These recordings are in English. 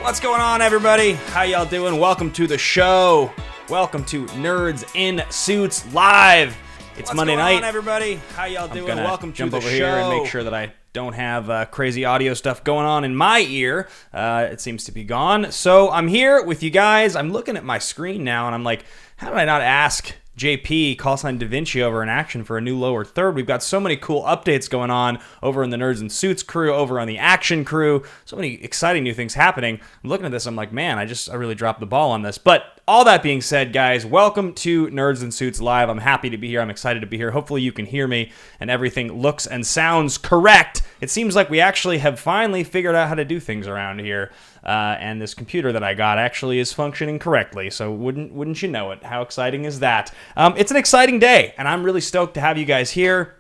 What's going on, everybody? How y'all doing? Welcome to the show. Welcome to Nerds in Suits Live. It's Monday night. What's going on, everybody? How y'all doing? Welcome to the show. Jump over here and make sure that I don't have crazy audio stuff going on in my ear. It seems to be gone. So I'm here with you guys. I'm looking at my screen now, and I'm like, how did I not ask JP, callsign Da Vinci, over in action for a new lower third? We've got so many cool updates going on over in the Nerds in Suits crew, over on the Action crew. So many exciting new things happening. I'm looking at this, I'm like, man, I really dropped the ball on this. But all that being said, guys, welcome to Nerds in Suits Live. I'm happy to be here. I'm excited to be here. Hopefully you can hear me and everything looks and sounds correct. It seems like we actually have finally figured out how to do things around here. And this computer that I got actually is functioning correctly. So wouldn't you know it? How exciting is that? It's an exciting day, and I'm really stoked to have you guys here.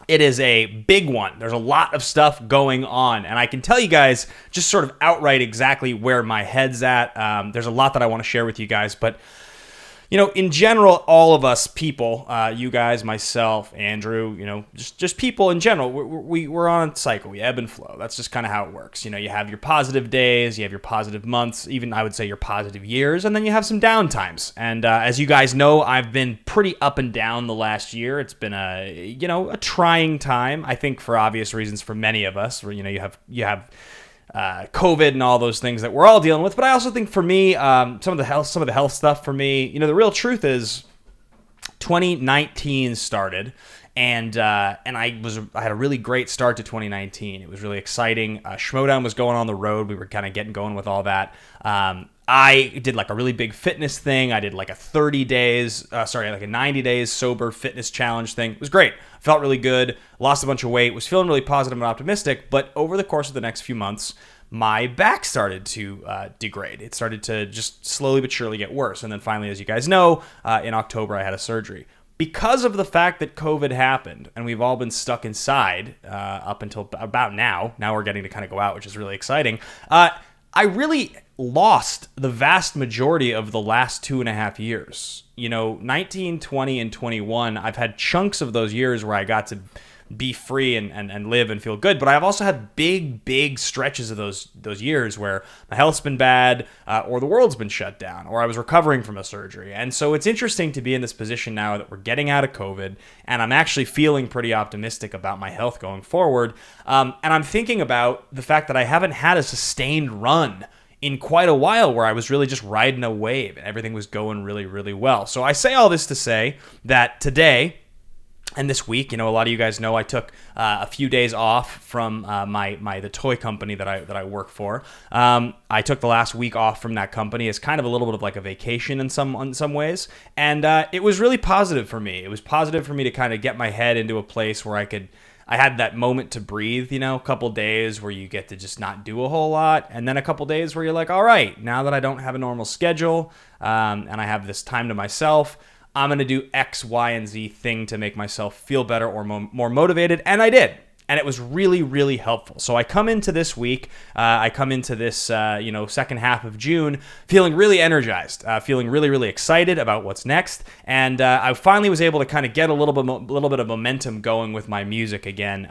It is a big one. There's a lot of stuff going on, and I can tell you guys just sort of outright exactly where my head's at. There's a lot that I want to share with you guys, but you know, in general, all of us people, you guys, myself, Andrew, you know, just people in general, we're on a cycle. We ebb and flow. That's just kind of how it works. You know, you have your positive days, you have your positive months, even I would say your positive years, and then you have some down times. And as you guys know, I've been pretty up and down the last year. It's been a trying time, I think, for obvious reasons for many of us. Where, you know, you have COVID and all those things that we're all dealing with. But I also think for me, some of the health stuff for me, you know, the real truth is 2019 started, and I had a really great start to 2019. It was really exciting. Schmodown was going on the road. We were kind of getting going with all that. I did like a really big fitness thing. I did like a 90 days sober fitness challenge thing. It was great. Felt really good. Lost a bunch of weight. Was feeling really positive and optimistic. But over the course of the next few months, my back started to degrade. It started to just slowly but surely get worse. And then finally, as you guys know, in October, I had a surgery. Because of the fact that COVID happened and we've all been stuck inside up until about now. Now we're getting to kind of go out, which is really exciting. I really lost the vast majority of the last 2.5 years. You know, 19, 20, and 21, I've had chunks of those years where I got to be free and live and feel good. But I've also had big stretches of those years where my health's been bad, or the world's been shut down, or I was recovering from a surgery. And so it's interesting to be in this position now that we're getting out of COVID, and I'm actually feeling pretty optimistic about my health going forward. And I'm thinking about the fact that I haven't had a sustained run in quite a while where I was really just riding a wave and everything was going really, really well. So I say all this to say that today and this week, you know, a lot of you guys know I took a few days off from the toy company that I work for. I took the last week off from that company as kind of a little bit of like a vacation in some ways, and it was really positive for me. It was positive for me to kind of get my head into a place where I had that moment to breathe, you know, a couple days where you get to just not do a whole lot, and then a couple days where you're like, all right, now that I don't have a normal schedule and I have this time to myself, I'm going to do X, Y, and Z thing to make myself feel better or more motivated, and I did. And it was really, really helpful. So I come into this week, second half of June, feeling really energized, feeling really, really excited about what's next. And I finally was able to kind of get a little bit of momentum going with my music again.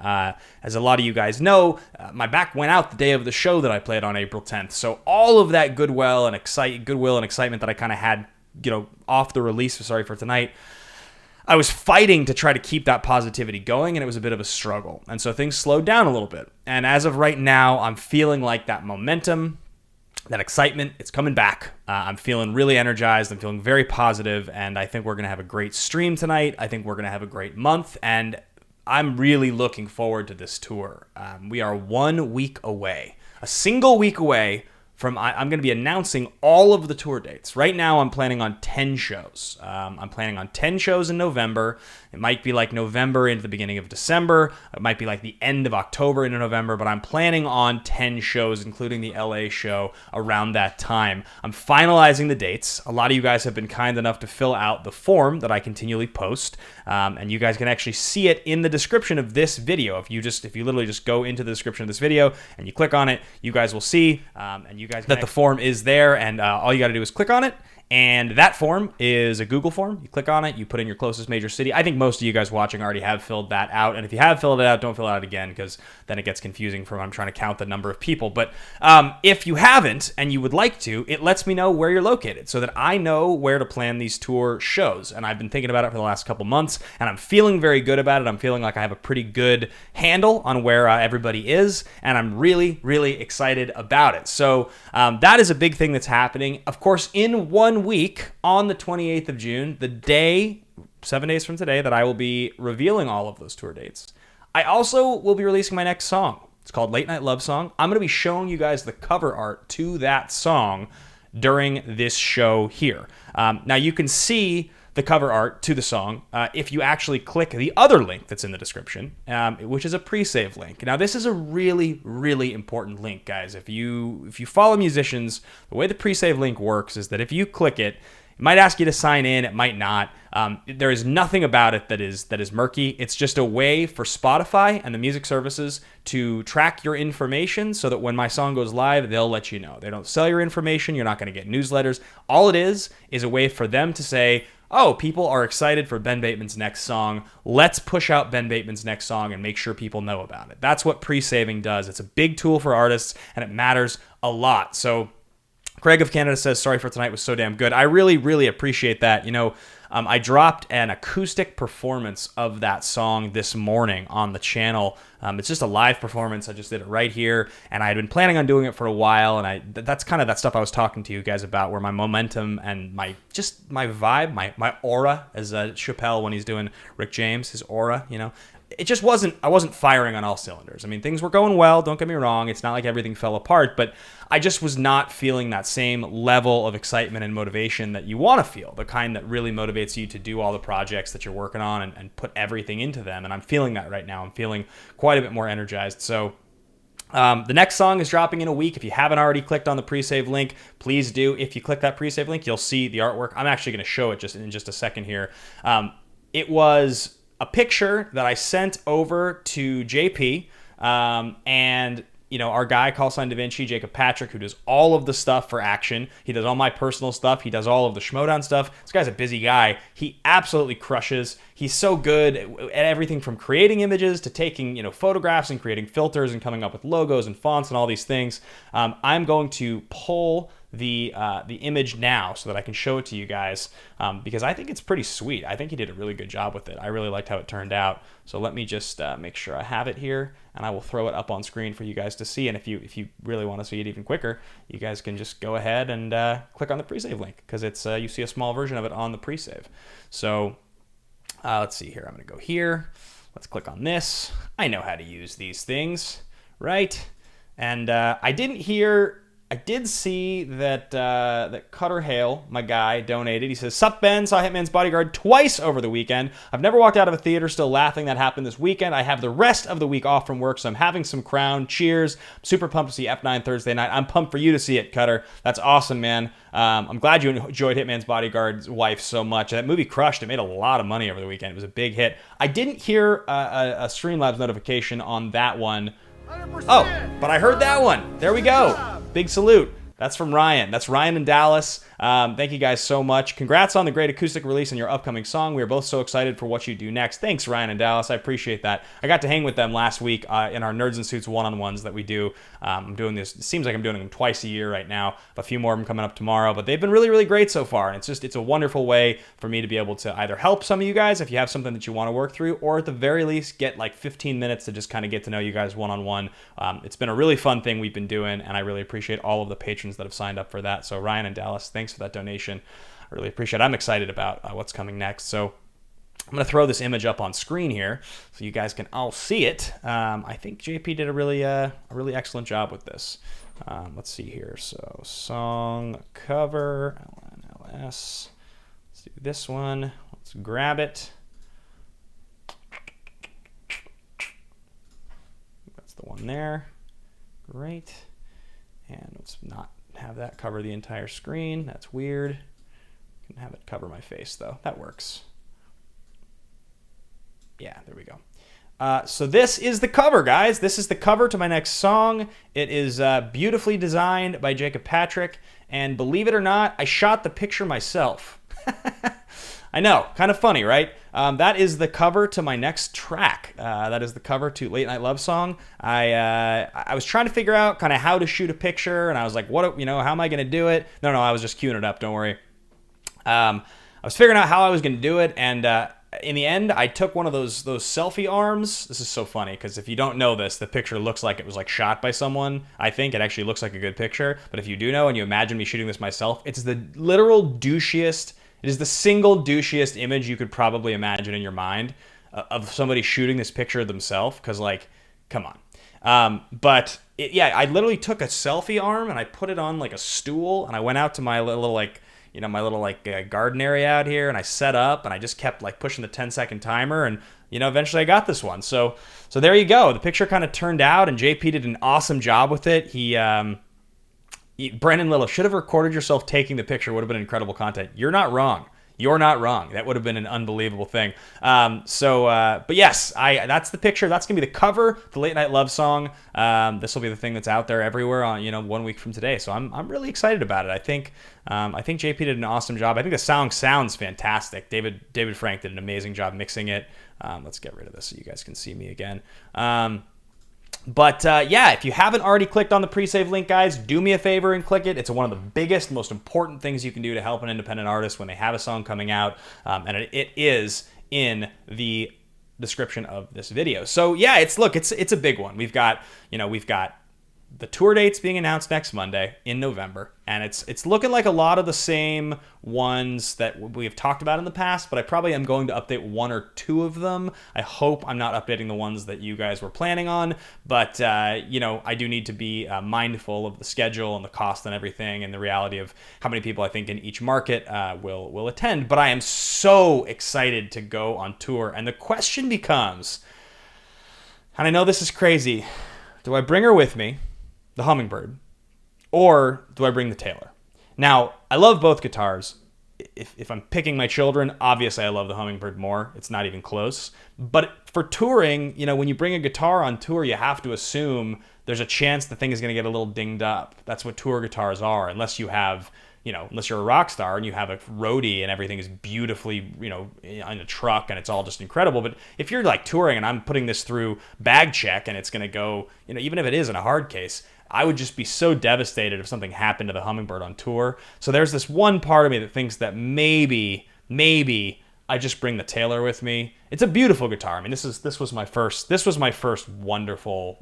As a lot of you guys know, my back went out the day of the show that I played on April 10th. So all of that goodwill and excitement that I kind of had, you know, off the release, sorry for tonight, I was fighting to try to keep that positivity going, and it was a bit of a struggle. And so things slowed down a little bit. And as of right now, I'm feeling like that momentum, that excitement, it's coming back. I'm feeling really energized. I'm feeling very positive, and I think we're going to have a great stream tonight. I think we're going to have a great month, and I'm really looking forward to this tour. We are 1 week away, a single week away from, I'm going to be announcing all of the tour dates. Right now, I'm planning on 10 shows. I'm planning on 10 shows in November. It might be like November into the beginning of December. It might be like the end of October into November, but I'm planning on 10 shows, including the LA show, around that time. I'm finalizing the dates. A lot of you guys have been kind enough to fill out the form that I continually post, and you guys can actually see it in the description of this video. If you literally just go into the description of this video and you click on it, you guys will see, and you guys that the form is there, and all you got to do is click on it, And that form is a Google form. You click on it, you put in your closest major city. I think most of you guys watching already have filled that out. And if you have filled it out, don't fill it out again, because then it gets confusing from I'm trying to count the number of people. But if you haven't and you would like to, it lets me know where you're located so that I know where to plan these tour shows. And I've been thinking about it for the last couple months, and I'm feeling very good about it. I'm feeling like I have a pretty good handle on where everybody is, and I'm really, really excited about it. So that is a big thing that's happening. Of course, in 1 week, on the 28th of June, the day, 7 days from today, that I will be revealing all of those tour dates, I also will be releasing my next song. It's called Late Night Love Song. I'm going to be showing you guys the cover art to that song during this show here. Now, you can see the cover art to the song if you actually click the other link that's in the description, which is a pre-save link. Now, this is a really, really important link, guys. If you follow musicians, the way the pre-save link works is that if you click it, it might ask you to sign in, it might not. There is nothing about it that is murky. It's just a way for Spotify and the music services to track your information so that when my song goes live, they'll let you know. They don't sell your information. You're not going to get newsletters. All it is a way for them to say, oh, people are excited for Ben Bateman's next song. Let's push out Ben Bateman's next song and make sure people know about it. That's what pre-saving does. It's a big tool for artists, and it matters a lot. So Craig of Canada says, sorry for tonight was so damn good. I really, really appreciate that. You know, I dropped an acoustic performance of that song this morning on the channel. It's just a live performance. I just did it right here, and I had been planning on doing it for a while, and that's kind of that stuff I was talking to you guys about, where my momentum and my vibe, my aura, as Chappelle when he's doing Rick James, his aura, you know, it just I wasn't firing on all cylinders. I mean, things were going well, don't get me wrong. It's not like everything fell apart, but I just was not feeling that same level of excitement and motivation that you want to feel, the kind that really motivates you to do all the projects that you're working on and put everything into them. And I'm feeling that right now. I'm feeling quite a bit more energized. So the next song is dropping in a week. If you haven't already clicked on the pre-save link, please do. If you click that pre-save link, you'll see the artwork. I'm actually going to show it in just a second here. It was a picture that I sent over to JP, and you know, our guy, Call Sign Da Vinci, Jacob Patrick, who does all of the stuff for Action. He does all my personal stuff. He does all of the Schmodown stuff. This guy's a busy guy. He absolutely crushes. He's so good at everything from creating images to taking, you know, photographs and creating filters and coming up with logos and fonts and all these things. I'm going to pull the image now so that I can show it to you guys, because I think it's pretty sweet. I think he did a really good job with it. I really liked how it turned out. So let me just make sure I have it here, and I will throw it up on screen for you guys to see. And if you really want to see it even quicker, you guys can just go ahead and click on the pre-save link, because it's you see a small version of it on the pre-save. So let's see here. I'm going to go here. Let's click on this. I know how to use these things, right? And I did see that that Cutter Hale, my guy, donated. He says, "Sup, Ben? Saw Hitman's Bodyguard twice over the weekend. I've never walked out of a theater still laughing. That happened this weekend. I have the rest of the week off from work, so I'm having some Crown. Cheers. I'm super pumped to see F9 Thursday night. I'm pumped for you to see it, Cutter. That's awesome, man. I'm glad you enjoyed Hitman's Bodyguard's wife so much. That movie crushed. It made a lot of money over the weekend. It was a big hit. I didn't hear a Streamlabs notification on that one. 100%. Oh, but I heard that one. There we go. Big salute. That's from Ryan. That's Ryan in Dallas. Thank you guys so much. Congrats on the great acoustic release and your upcoming song. We are both so excited for what you do next. Thanks, Ryan in Dallas. I appreciate that. I got to hang with them last week in our Nerds and Suits one-on-ones that we do. I'm doing this. It seems like I'm doing them twice a year right now. A few more of them coming up tomorrow, but they've been really, really great so far. And it's a wonderful way for me to be able to either help some of you guys if you have something that you want to work through, or at the very least get like 15 minutes to just kind of get to know you guys one-on-one. It's been a really fun thing we've been doing, and I really appreciate all of the patrons that have signed up for that. So Ryan in Dallas, thanks for that donation. I really appreciate it. I'm excited about what's coming next. So I'm going to throw this image up on screen here so you guys can all see it. I think JP did a really excellent job with this. Let's see here. So song cover, LNLS. Let's do this one. Let's grab it. That's the one there. Great. And let's not have that cover the entire screen. That's weird. Can have it cover my face though. That works. Yeah, there we go. So this is the cover, guys. This is the cover to my next song. It is beautifully designed by Jacob Patrick, and believe it or not, I shot the picture myself. I know, kind of funny, right? That is the cover to my next track. That is the cover to Late Night Love Song. I was trying to figure out kind of how to shoot a picture, and I was like, how am I going to do it? No, I was just queuing it up. Don't worry. I was figuring out how I was going to do it, and in the end, I took one of those selfie arms. This is so funny because if you don't know this, the picture looks like it was like shot by someone. I think it actually looks like a good picture. But if you do know and you imagine me shooting this myself, it's the literal douchiest. It is the single douchiest image you could probably imagine in your mind of somebody shooting this picture of themselves. Because come on. I literally took a selfie arm and I put it on like a stool and I went out to my little garden area out here, and I set up, and I just kept like pushing the 10-second timer, and eventually I got this one. So there you go. The picture kind of turned out, and JP did an awesome job with it. Brandon Little, should have recorded yourself taking the picture. Would have been incredible content. You're not wrong. You're not wrong. That would have been an unbelievable thing. But yes, that's the picture. That's gonna be the cover, the Late Night Love Song. This will be the thing that's out there everywhere on 1 week from today. So I'm really excited about it. I think JP did an awesome job. I think the song sounds fantastic. David Frank did an amazing job mixing it. Let's get rid of this so you guys can see me again. If you haven't already clicked on the pre-save link, guys, do me a favor and click it. It's one of the biggest, most important things you can do to help an independent artist when they have a song coming out, and it is in the description of this video. So yeah, it's a big one. We've got the tour dates being announced next Monday in November, and it's looking like a lot of the same ones that we've talked about in the past, but I probably am going to update one or two of them. I hope I'm not updating the ones that you guys were planning on, but I do need to be mindful of the schedule and the cost and everything, and the reality of how many people I think in each market will attend. But I am so excited to go on tour, and the question becomes, and I know this is crazy, do I bring her with me, the Hummingbird, or do I bring the Taylor? Now, I love both guitars. If I'm picking my children, obviously I love the Hummingbird more. It's not even close. But for touring, when you bring a guitar on tour, you have to assume there's a chance the thing is going to get a little dinged up. That's what tour guitars are, unless you have, unless you're a rock star and you have a roadie and everything is beautifully, in a truck and it's all just incredible. But if you're like touring and I'm putting this through bag check and it's going to go, even if it is in a hard case, I would just be so devastated if something happened to the Hummingbird on tour. So there's this one part of me that thinks that maybe I just bring the Taylor with me. It's a beautiful guitar. I mean, this was my first wonderful,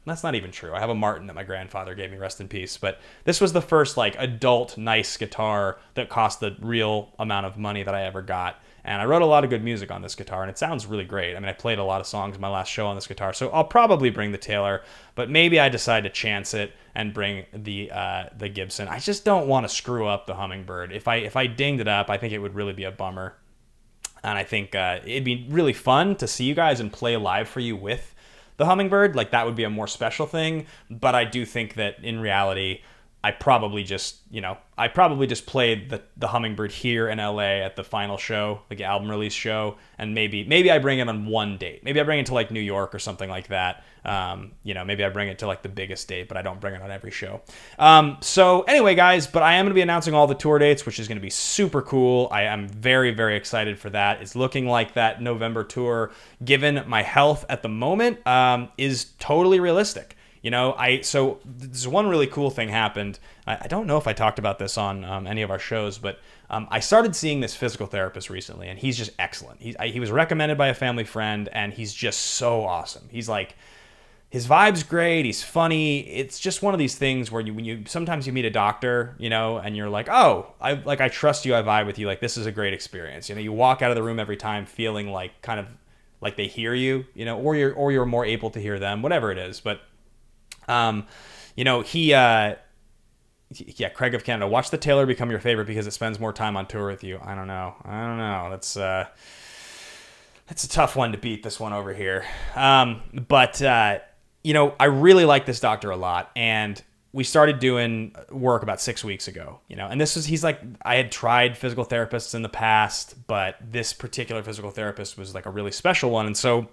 that's not even true. I have a Martin that my grandfather gave me, rest in peace. But this was the first adult nice guitar that cost the real amount of money that I ever got. And I wrote a lot of good music on this guitar, and it sounds really great. I mean, I played a lot of songs in my last show on this guitar, so I'll probably bring the Taylor, but maybe I decide to chance it and bring the Gibson. I just don't want to screw up the Hummingbird. If I dinged it up, I think it would really be a bummer. And I think it'd be really fun to see you guys and play live for you with the Hummingbird. That would be a more special thing, but I do think that in reality, I probably just played the Hummingbird here in LA at the final show, the album release show, and maybe I bring it on one date. Maybe I bring it to New York or something like that. Maybe I bring it to the biggest date, but I don't bring it on every show. So anyway, guys, but I am going to be announcing all the tour dates, which is going to be super cool. I am very, very excited for that. It's looking like that November tour, given my health at the moment, is totally realistic. So this one really cool thing happened. I don't know if I talked about this on any of our shows, but I started seeing this physical therapist recently, and he's just excellent. He was recommended by a family friend, and he's just so awesome. He's his vibe's great. He's funny. It's just one of these things where sometimes you meet a doctor, and you're like, oh, I trust you. I vibe with you. This is a great experience. You walk out of the room every time feeling kind of like they hear you, or you're more able to hear them, whatever it is. But Craig of Canada, watch the Taylor become your favorite because it spends more time on tour with you. I don't know. That's a tough one to beat, this one over here. I really like this doctor a lot, and we started doing work about 6 weeks ago, and I had tried physical therapists in the past, but this particular physical therapist was a really special one. And so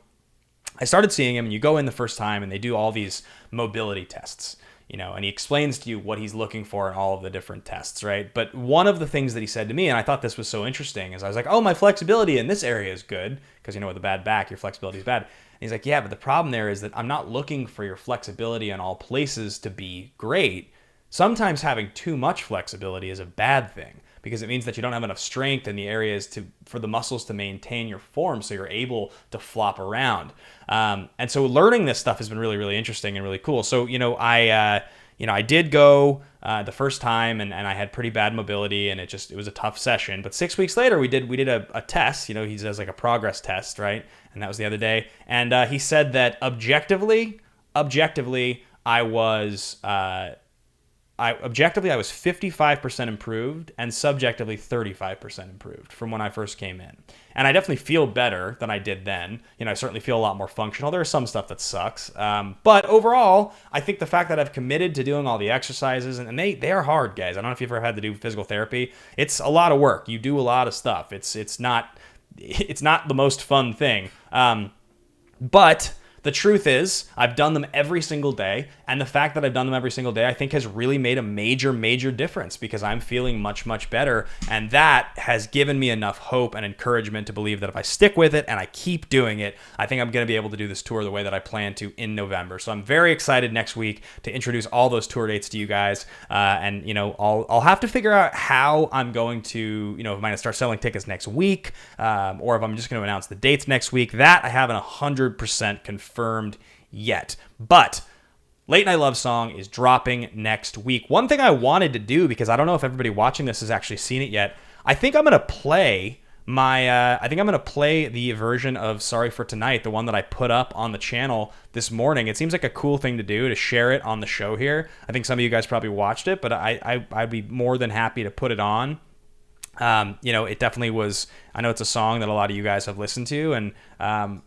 I started seeing him, and you go in the first time and they do all these mobility tests, and he explains to you what he's looking for in all of the different tests, right? But one of the things that he said to me, and I thought this was so interesting, is I was like, oh, my flexibility in this area is good, because with a bad back, your flexibility is bad. And he's like, yeah, but the problem there is that I'm not looking for your flexibility in all places to be great. Sometimes having too much flexibility is a bad thing, because it means that you don't have enough strength in the areas for the muscles to maintain your form, so you're able to flop around. And so learning this stuff has been really, really interesting and really cool. So, I did go the first time, and I had pretty bad mobility, and it was a tough session. But 6 weeks later, we did a test. He does like a progress test, right? And that was the other day. And he said that objectively, I was. I was 55% improved, and subjectively 35% improved from when I first came in. And I definitely feel better than I did then. I certainly feel a lot more functional. There's some stuff that sucks. But overall, I think the fact that I've committed to doing all the exercises, and they are hard, guys. I don't know if you've ever had to do physical therapy. It's a lot of work. You do a lot of stuff. It's not the most fun thing. But the truth is, I've done them every single day, and the fact that I've done them every single day, I think has really made a major, major difference, because I'm feeling much, much better, and that has given me enough hope and encouragement to believe that if I stick with it and I keep doing it, I think I'm going to be able to do this tour the way that I plan to in November. So I'm very excited next week to introduce all those tour dates to you guys, and I'll have to figure out how I'm going to, if I'm going to start selling tickets next week, or if I'm just going to announce the dates next week. That I haven't 100% confirmed yet, but Late Night Love Song is dropping next week. One thing I wanted to do, because I don't know if everybody watching this has actually seen it yet, I think I'm going to play the version of Sorry for Tonight, the one that I put up on the channel this morning. It seems like a cool thing to do, to share it on the show here. I think some of you guys probably watched it, but I'd be more than happy to put it on. It definitely was, I know it's a song that a lot of you guys have listened to, and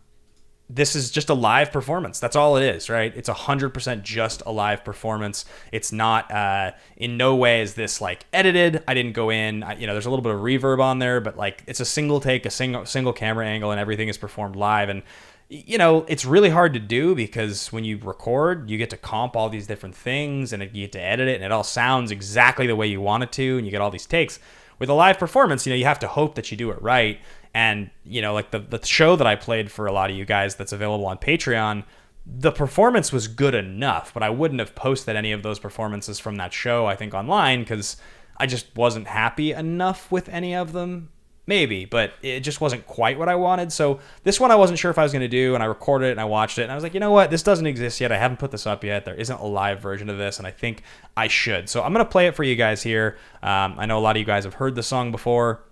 this is just a live performance. That's all it is, right? It's 100% just a live performance. It's not, in no way is this like edited. I didn't go in, there's a little bit of reverb on there, but like it's a single take, a single camera angle, and everything is performed live. And, it's really hard to do, because when you record, you get to comp all these different things, and you get to edit it, and it all sounds exactly the way you want it to, and you get all these takes. With a live performance, you have to hope that you do it right. And, like the show that I played for a lot of you guys that's available on Patreon, the performance was good enough, but I wouldn't have posted any of those performances from that show, I think, online, because I just wasn't happy enough with any of them. Maybe, but it just wasn't quite what I wanted. So this one I wasn't sure if I was going to do, and I recorded it and I watched it, and I was like, you know what? This doesn't exist yet. I haven't put this up yet. There isn't a live version of this, and I think I should. So I'm going to play it for you guys here. I know a lot of you guys have heard the song before.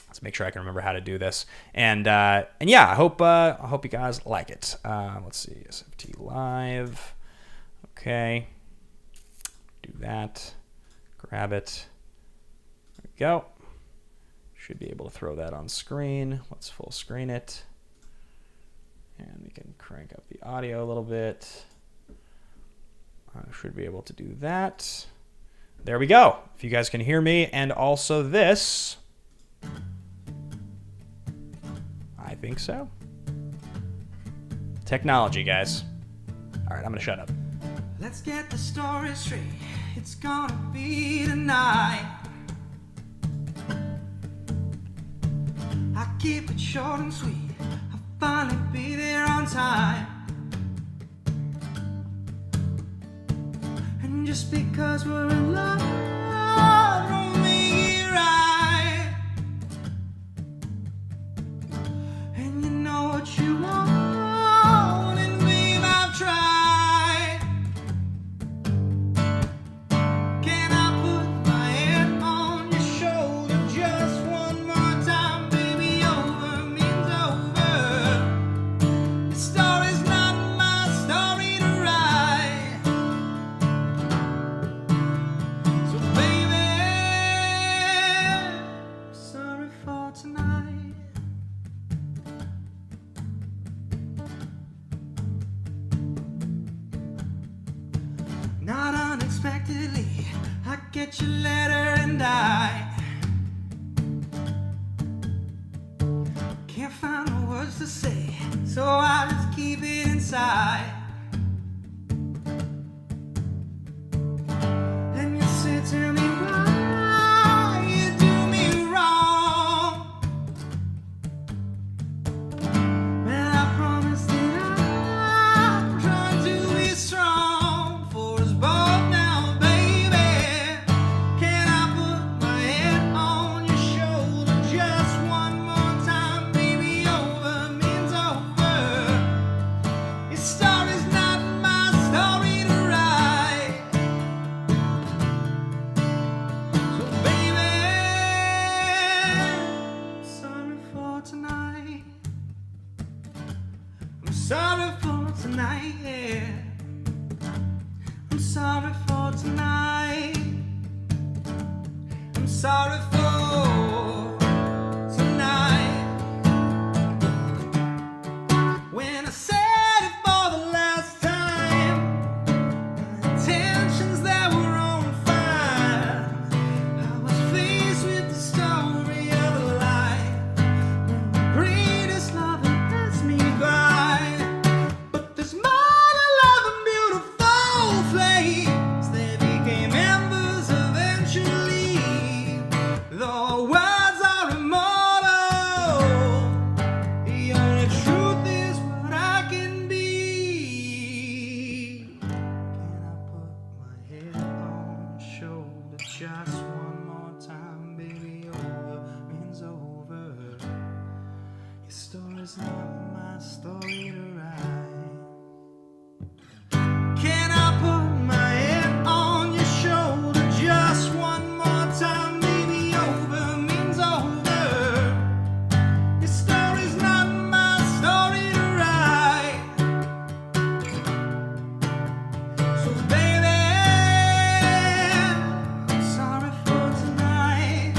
Let's make sure I can remember how to do this. And yeah, I hope you guys like it. Let's see, SFT live. Okay, do that. Grab it. There we go. Should be able to throw that on screen. Let's full screen it. And we can crank up the audio a little bit. I should be able to do that. There we go. If you guys can hear me, and also this. I think so. Technology, guys. All right, I'm going to shut up. Let's get the story straight. It's gonna be tonight. I keep it short and sweet. I'll finally be there on time. And just because we're in love don't make it right. And you know what you want, and babe, I've tried. Can I put my head on your shoulder just one more time, baby? Over means over. The story's not my story to write. So baby, sorry for tonight. Not unexpectedly, I get your letter and I can't find the words to say, so I just keep it inside. And you say, tell me why you do me wrong. Well, I promise that I'm trying to be strong for us both now, baby. Can I put my head on your shoulder just one more time, baby? Over means over. Your story's not my story to write. So baby, I'm sorry for tonight. I'm sorry for tonight, yeah. I'm sorry for tonight. I'm sorry for tonight. When I said it for the last time, my intentions that were on fire, I was faced with the story of a life. When the greatest love had passed me by. But there's more to love than beautiful flames. They became embers eventually. Though words are immortal, the only truth is what I can be. Can I put my head on your shoulder just one more time, baby? Over means over. Your story's not my story to write. Can I put my head on your shoulder just one more time, baby? Over means over. Your story's not my story to write. So baby, I'm sorry for tonight.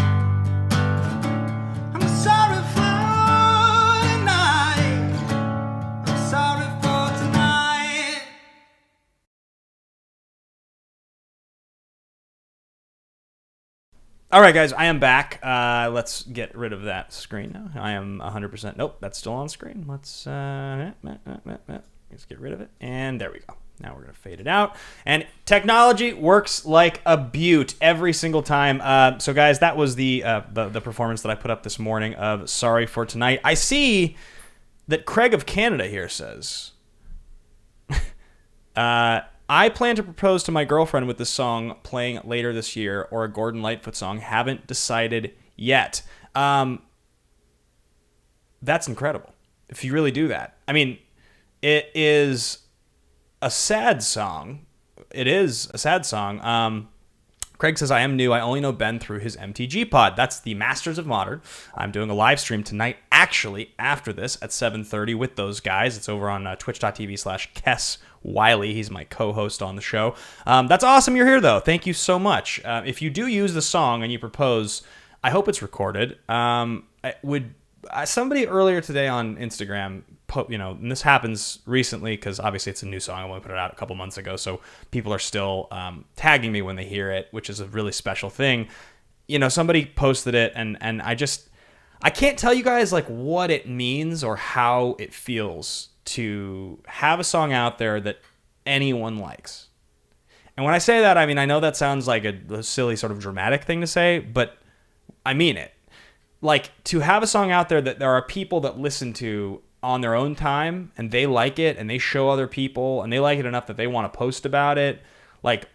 I'm sorry for tonight. I'm sorry for tonight. All right, guys, I am back. Let's get rid of that screen now. I am 100%. Nope, that's still on screen. Let's get rid of it. And there we go. Now we're going to fade it out. And technology works like a beaut every single time. So, guys, that was the performance that I put up this morning of Sorry for Tonight. I see that Craig of Canada here says, I plan to propose to my girlfriend with this song playing later this year, or a Gordon Lightfoot song. Haven't decided yet. That's incredible. If you really do that. I mean, it is a sad song. It is a sad song. Craig says, I am new. I only know Ben through his MTG pod. That's the Masters of Modern. I'm doing a live stream tonight, actually, after this at 7:30 with those guys. It's over on twitch.tv/Kess Wiley. He's my co-host on the show. That's awesome you're here, though. Thank you so much. If you do use the song and you propose, I hope it's recorded. Somebody earlier today on Instagram, and this happens recently because obviously it's a new song. I only put it out a couple months ago, so people are still tagging me when they hear it, which is a really special thing. Somebody posted it, and I can't tell you guys like what it means or how it feels to have a song out there that anyone likes. And when I say that, I mean, I know that sounds like a silly sort of dramatic thing to say, but I mean it. Like, to have a song out there that there are people that listen to on their own time and they like it and they show other people and they like it enough that they want to post about it. Like,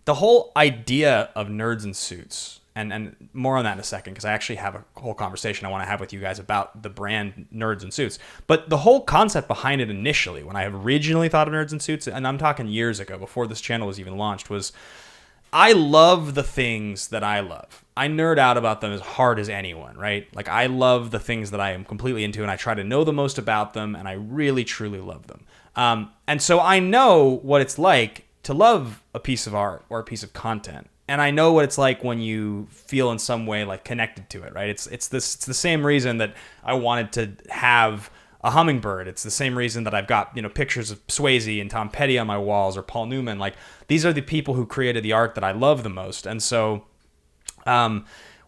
the whole idea of Nerds in Suits, and more on that in a second, because I actually have a whole conversation I want to have with you guys about the brand Nerds in Suits. But the whole concept behind it initially, when I originally thought of Nerds in Suits, and I'm talking years ago, before this channel was even launched, was I love the things that I love. I nerd out about them as hard as anyone, right? Like, I love the things that I am completely into, and I try to know the most about them, and I really, truly love them. And so I know what it's like to love a piece of art or a piece of content. And I know what it's like when you feel in some way like connected to it, right? It's the same reason that I wanted to have a hummingbird. It's the same reason that I've got, pictures of Swayze and Tom Petty on my walls, or Paul Newman. Like, these are the people who created the art that I love the most. And so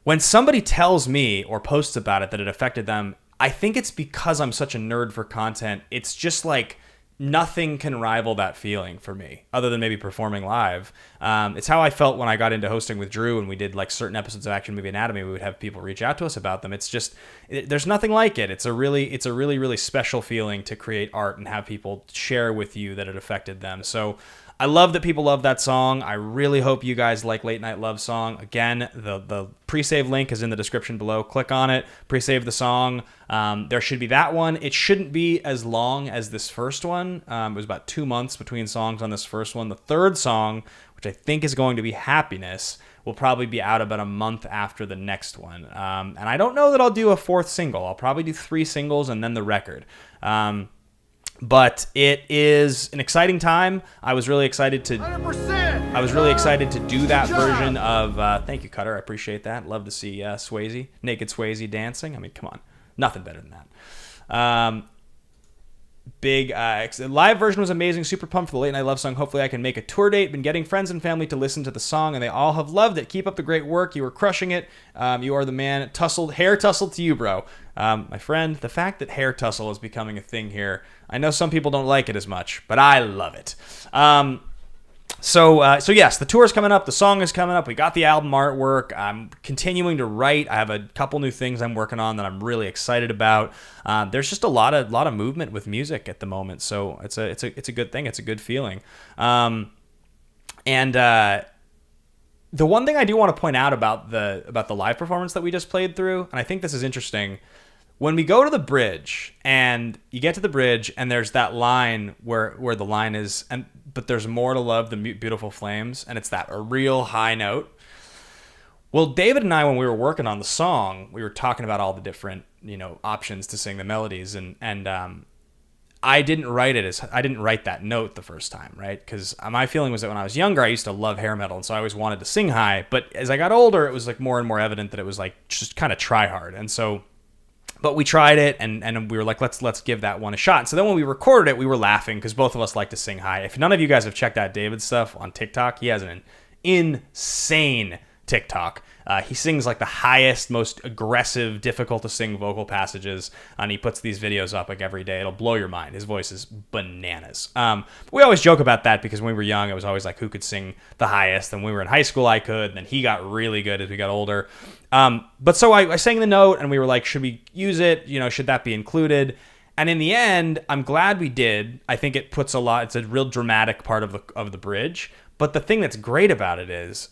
when somebody tells me or posts about it that it affected them, I think it's because I'm such a nerd for content. It's just like nothing can rival that feeling for me other than maybe performing live. It's how I felt when I got into hosting with Drew and we did like certain episodes of Action Movie Anatomy. We would have people reach out to us about them. It's just, there's nothing like it. It's a really, really special feeling to create art and have people share with you that it affected them. So I love that people love that song. I really hope you guys like Late Night Love Song. Again, the pre-save link is in the description below. Click on it, pre-save the song. There should be that one. It shouldn't be as long as this first one. It was about 2 months between songs on this first one. The third song, which I think is going to be Happiness, will probably be out about a month after the next one. And I don't know that I'll do a fourth single. I'll probably do 3 singles and then the record. But it is an exciting time. I was really excited to 100%. I was really excited to do that version of thank you, Cutter. I appreciate that. Love to see Swayze, naked Swayze dancing. I mean, come on. Nothing better than that. Live version was amazing. Super pumped for the Late Night Love Song. Hopefully I can make a tour date. Been getting friends and family to listen to the song, and they all have loved it. Keep up the great work. You are crushing it. You are the man. Hair tussled to you, bro. My friend, the fact that hair tussle is becoming a thing here, I know some people don't like it as much, but I love it. So yes, the tour is coming up. The song is coming up. We got the album artwork. I'm continuing to write. I have a couple new things I'm working on that I'm really excited about. There's just a lot of movement with music at the moment. So it's a good thing. It's a good feeling. The one thing I do want to point out about the live performance that we just played through, and I think this is interesting, when we go to the bridge and you get to the bridge and there's that line where the line is, but there's more to love than beautiful flames, and it's a real high note. Well, David and I, when we were working on the song, we were talking about all the different, options to sing the melodies, and I didn't write that note the first time, right? Because my feeling was that when I was younger, I used to love hair metal, and so I always wanted to sing high. But as I got older, it was like more and more evident that it was like just kind of try hard, and so. But we tried it, and we were like, let's give that one a shot. And so then when we recorded it, we were laughing because both of us like to sing high. If none of you guys have checked out David's stuff on TikTok, he has an insane TikTok. He sings like the highest, most aggressive, difficult to sing vocal passages, and he puts these videos up like every day. It'll blow your mind. His voice is bananas. But we always joke about that because when we were young, it was always like who could sing the highest. And when we were in high school, I could. And then he got really good as we got older. But so I sang the note, and we were like, should we use it? Should that be included? And in the end, I'm glad we did. I think it puts it's a real dramatic part of the bridge. But the thing that's great about it is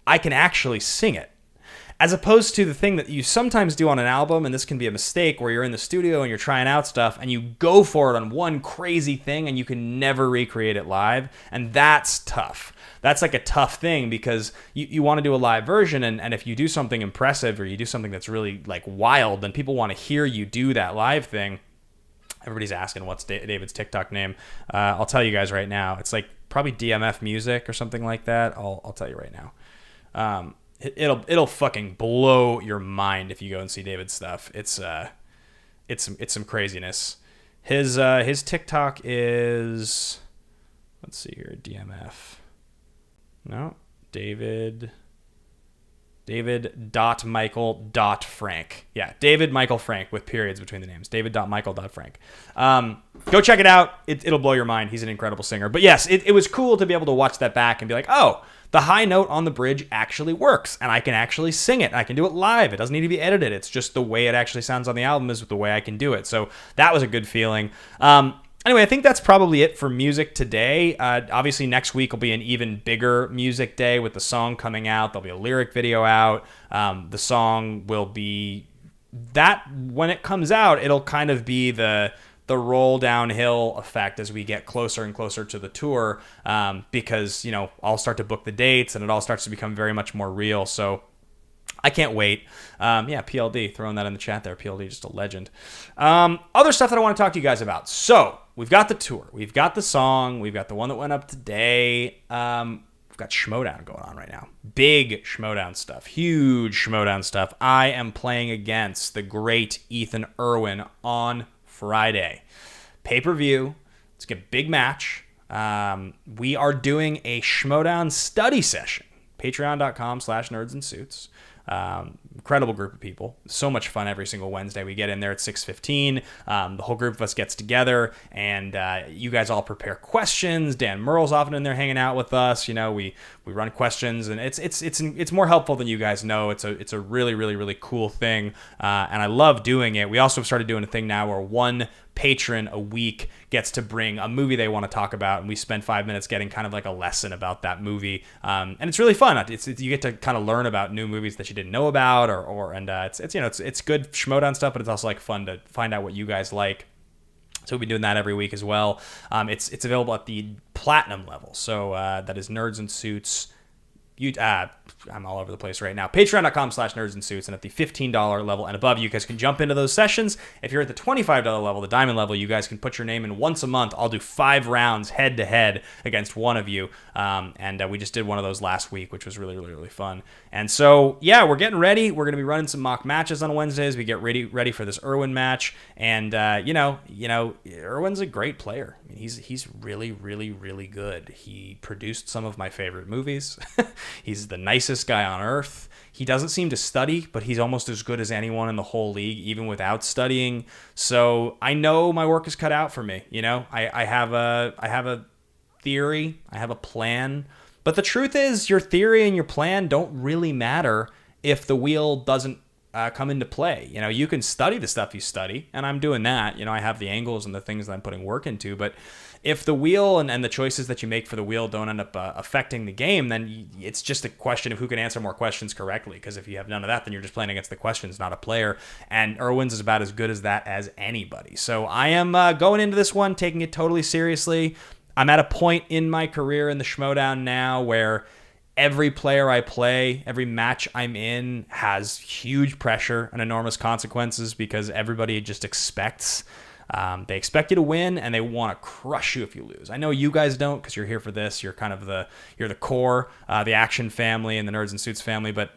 I can actually sing it. As opposed to the thing that you sometimes do on an album, and this can be a mistake, where you're in the studio and you're trying out stuff and you go for it on one crazy thing and you can never recreate it live. And that's tough. That's like a tough thing because you want to do a live version, and if you do something impressive or you do something that's really like wild, then people want to hear you do that live thing. Everybody's asking what's David's TikTok name. I'll tell you guys right now. It's like probably DMF Music or something like that. I'll tell you right now. It'll fucking blow your mind if you go and see David's stuff. It's some craziness. His TikTok is, let's see here, DMF. No, David.Michael.Frank. Yeah, David Michael Frank with periods between the names. David.Michael.Frank. Go check it out. It'll blow your mind. He's an incredible singer. But yes, it was cool to be able to watch that back and be like, oh, the high note on the bridge actually works, and I can actually sing it. I can do it live. It doesn't need to be edited. It's just the way it actually sounds on the album is the way I can do it. So that was a good feeling. Anyway, I think that's probably it for music today. Obviously, next week will be an even bigger music day with the song coming out. There'll be a lyric video out. The song will be that when it comes out, it'll kind of be the roll downhill effect as we get closer and closer to the tour, because I'll start to book the dates and it all starts to become very much more real. So I can't wait. PLD, throwing that in the chat there. PLD, just a legend. Other stuff that I want to talk to you guys about. So we've got the tour. We've got the song. We've got the one that went up today. We've got Schmodown going on right now. Big Schmodown stuff. Huge Schmodown stuff. I am playing against the great Ethan Erwin on Friday. Pay-per-view. It's a big match. We are doing a Schmodown study session. Patreon.com/nerdsinsuits. Incredible group of people. So much fun every single Wednesday. We get in there at 6:15. The whole group of us gets together, and you guys all prepare questions. Dan Merle's often in there hanging out with us. We run questions, and it's more helpful than you guys know. It's a really, really, really cool thing, and I love doing it. We also have started doing a thing now where one patron a week gets to bring a movie they want to talk about, and we spend 5 minutes getting kind of like a lesson about that movie, and it's really fun. You get to kind of learn about new movies that you didn't know about, it's good Schmodown stuff, but it's also like fun to find out what you guys like. So we've been doing that every week as well. It's available at the platinum level, so that is Nerds and Suits. I'm all over the place right now. Patreon.com/nerdsandsuits, and at the $15 level and above, you guys can jump into those sessions. If you're at the $25 level, the diamond level, you guys can put your name in once a month. I'll do 5 rounds head to head against one of you, and we just did one of those last week, which was really, really, really fun. And so, yeah, we're getting ready. We're going to be running some mock matches on Wednesdays. We get ready for this Erwin match, and Erwin's a great player. I mean, he's really, really, really good. He produced some of my favorite movies. He's the nicest guy on earth. He doesn't seem to study, but he's almost as good as anyone in the whole league, even without studying. So I know my work is cut out for me. I have a theory, I have a plan, but the truth is, your theory and your plan don't really matter if the wheel doesn't come into play. You can study the stuff you study, and I'm doing that. I have the angles and the things that I'm putting work into, but if the wheel and the choices that you make for the wheel don't end up affecting the game, then it's just a question of who can answer more questions correctly, because if you have none of that, then you're just playing against the questions, not a player, and Erwin's is about as good as that as anybody. So I am going into this one taking it totally seriously. I'm at a point in my career in the Schmodown now where every player I play, every match I'm in has huge pressure and enormous consequences, because everybody just expects. They expect you to win, and they want to crush you if you lose. I know you guys don't, because you're here for this. You're kind of you're the core, the Action family and the Nerds and Suits family, but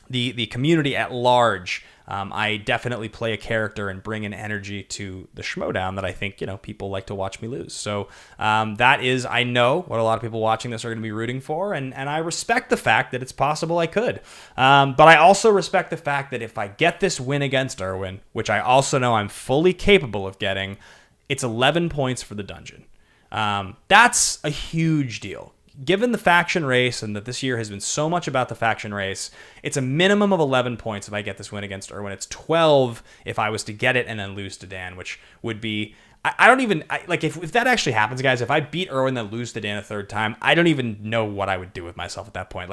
the community at large, I definitely play a character and bring an energy to the Schmodown that I think people like to watch me lose. So that is, I know, what a lot of people watching this are going to be rooting for, and I respect the fact that it's possible I could. But I also respect the fact that if I get this win against Erwin, which I also know I'm fully capable of getting, it's 11 points for the dungeon. That's a huge deal. Given the faction race, and that this year has been so much about the faction race, it's a minimum of 11 points if I get this win against Erwin. It's 12 if I was to get it and then lose to Dan, which would be... if that actually happens, guys, if I beat Erwin then lose to Dan a third time, I don't even know what I would do with myself at that point.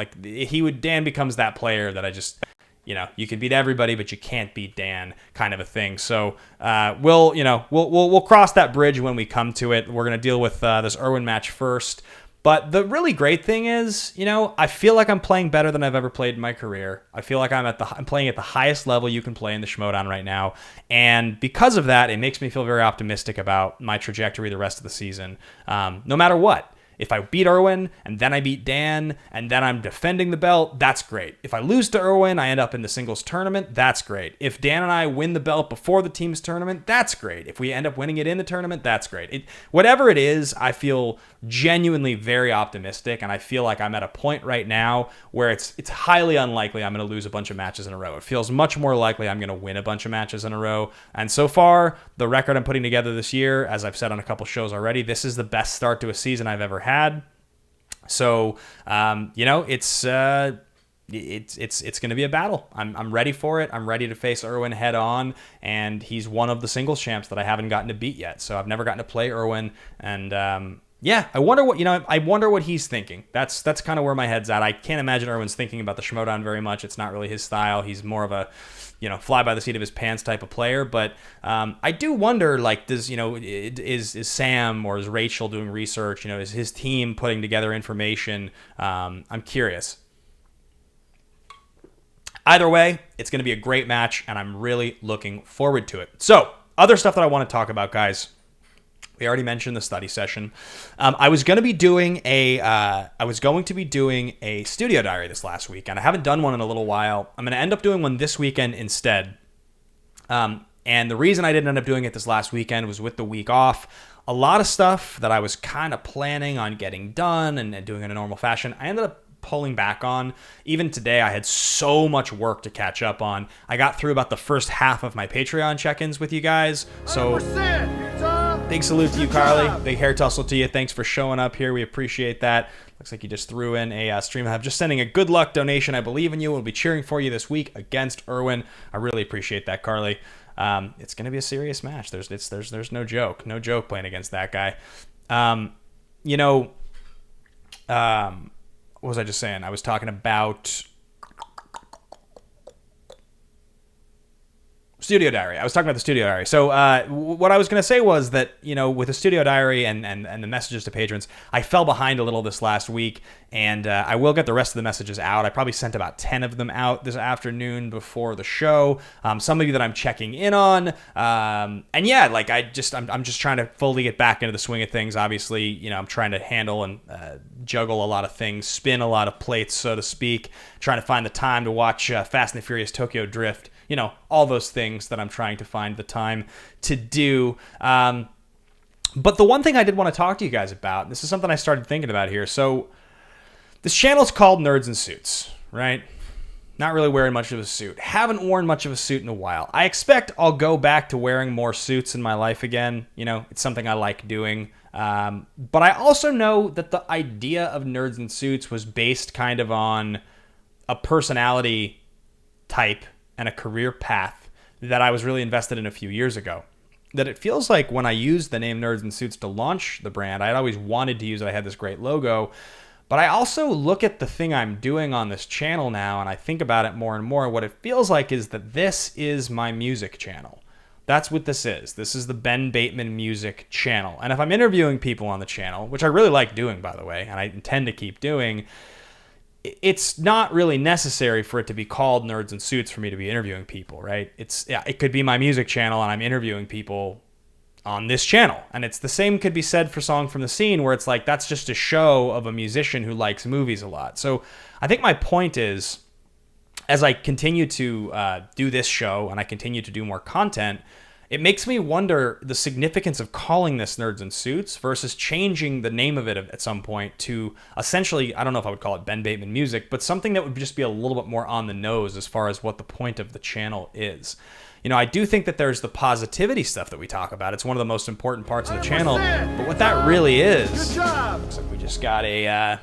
Dan becomes that player that I just... you can beat everybody, but you can't beat Dan, kind of a thing. So we'll cross that bridge when we come to it. We're going to deal with this Erwin match first. But the really great thing is, I feel like I'm playing better than I've ever played in my career. I feel like I'm playing at the highest level you can play in the Schmodown right now. And because of that, it makes me feel very optimistic about my trajectory the rest of the season, no matter what. If I beat Erwin, and then I beat Dan, and then I'm defending the belt, that's great. If I lose to Erwin, I end up in the singles tournament, that's great. If Dan and I win the belt before the team's tournament, that's great. If we end up winning it in the tournament, that's great. Whatever it is, I feel genuinely very optimistic, and I feel like I'm at a point right now where it's highly unlikely I'm going to lose a bunch of matches in a row. It feels much more likely I'm going to win a bunch of matches in a row. And so far, the record I'm putting together this year, as I've said on a couple shows already, this is the best start to a season I've ever had. So, it's going to be a battle. I'm ready for it. I'm ready to face Erwin head on, and he's one of the singles champs that I haven't gotten to beat yet. So I've never gotten to play Erwin, and I wonder what he's thinking. That's kind of where my head's at. I can't imagine Erwin's thinking about the Schmodown very much. It's not really his style. He's more of a fly by the seat of his pants type of player. But I do wonder, is Sam or is Rachel doing research? Is his team putting together information? I'm curious. Either way, it's going to be a great match, and I'm really looking forward to it. So, other stuff that I want to talk about, guys. We already mentioned the study session. I was going to be doing a studio diary this last week, and I haven't done one in a little while. I'm going to end up doing one this weekend instead. And the reason I didn't end up doing it this last weekend was with the week off. A lot of stuff that I was kind of planning on getting done and doing in a normal fashion, I ended up pulling back on. Even today, I had so much work to catch up on. I got through about the first half of my Patreon check-ins with you guys. So big salute to you, Carly. Big hair tussle to you. Thanks for showing up here. We appreciate that. Looks like you just threw in a stream. I'm just sending a good luck donation. I believe in you. We'll be cheering for you this week against Erwin. I really appreciate that, Carly. It's going to be a serious match. There's no joke. No joke playing against that guy. What was I just saying? I was talking about Studio Diary. I was talking about the Studio Diary. So what I was going to say was that, with the Studio Diary and the messages to patrons, I fell behind a little this last week, and I will get the rest of the messages out. I probably sent about 10 of them out this afternoon before the show. Some of you that I'm checking in on. And yeah, like I'm just trying to fully get back into the swing of things. Obviously, I'm trying to handle and juggle a lot of things, spin a lot of plates, so to speak, trying to find the time to watch Fast and the Furious Tokyo Drift. All those things that I'm trying to find the time to do. But the one thing I did want to talk to you guys about, this is something I started thinking about here. So this channel's called Nerds in Suits, right? Not really wearing much of a suit. Haven't worn much of a suit in a while. I expect I'll go back to wearing more suits in my life again. It's something I like doing. But I also know that the idea of Nerds in Suits was based kind of on a personality type and a career path that I was really invested in a few years ago. That it feels like when I used the name Nerds in Suits to launch the brand, I had always wanted to use it. I had this great logo. But I also look at the thing I'm doing on this channel now, and I think about it more and more. What it feels like is that this is my music channel. That's what this is. This is the Ben Bateman music channel. And if I'm interviewing people on the channel, which I really like doing, by the way, and I intend to keep doing, it's not really necessary for it to be called Nerds in Suits for me to be interviewing people, right? It could be my music channel and I'm interviewing people on this channel. And it's the same could be said for Song from the Scene, where it's like that's just a show of a musician who likes movies a lot. So I think my point is, as I continue to do this show and I continue to do more content, it makes me wonder the significance of calling this Nerds in Suits versus changing the name of it at some point to essentially, I don't know if I would call it Ben Bateman Music, but something that would just be a little bit more on the nose as far as what the point of the channel is. I do think that there's the positivity stuff that we talk about. It's one of the most important parts of the channel. But what that really is, looks like we just got a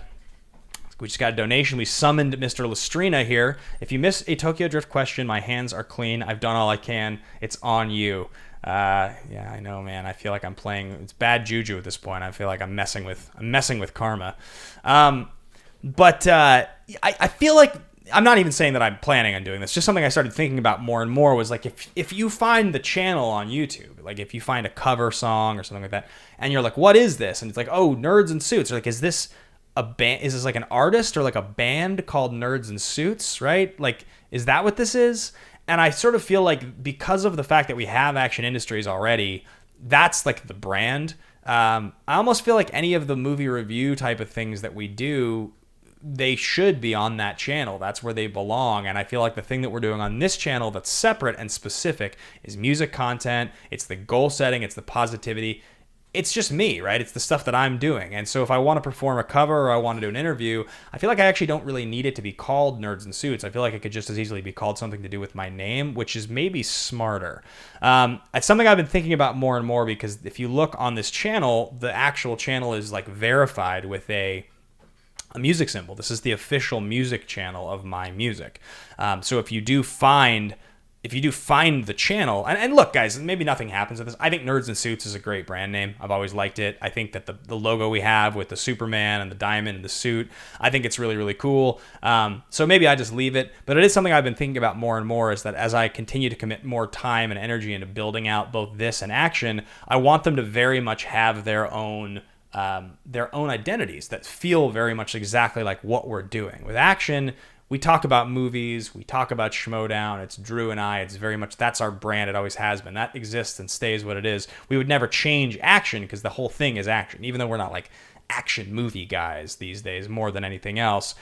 donation. We summoned Mr. Lestrina here. If you miss a Tokyo Drift question, my hands are clean. I've done all I can. It's on you. Yeah, I know, man. I feel like I'm playing. It's bad juju at this point. I feel like I'm messing with karma. But I feel like I'm not even saying that I'm planning on doing this. Just something I started thinking about more and more was like if you find the channel on YouTube, like if you find a cover song or something like that, and you're like, what is this? And it's like, oh, Nerds in Suits. Or like, is this a band? Is this like an artist or like a band called Nerds in Suits, right? Like, is that what this is? And I sort of feel like because of the fact that we have Action Industries already, that's like the brand. I almost feel like any of the movie review type of things that we do, they should be on that channel. That's where they belong. And I feel like the thing that we're doing on this channel that's separate and specific is music content. It's the goal setting. It's the positivity. It's just me, right? It's the stuff that I'm doing. And so if I want to perform a cover or I want to do an interview, I feel like I actually don't really need it to be called Nerds in Suits. I feel like it could just as easily be called something to do with my name, which is maybe smarter. It's something I've been thinking about more and more, because if you look on this channel, the actual channel is like verified with a music symbol. This is the official music channel of my music. So if you do find the channel, and look, guys, maybe nothing happens with this. I think Nerds in Suits is a great brand name. I've always liked it. I think that the logo we have with the Superman and the diamond and the suit, I think it's really, really cool. So maybe I just leave it. But it is something I've been thinking about more and more, is that as I continue to commit more time and energy into building out both this and Action, I want them to very much have their own identities that feel very much exactly like what we're doing. With Action, we talk about movies, we talk about Schmodown, it's Drew and I, it's very much, that's our brand, it always has been. That exists and stays what it is. We would never change Action because the whole thing is Action, even though we're not like action movie guys these days more than anything else.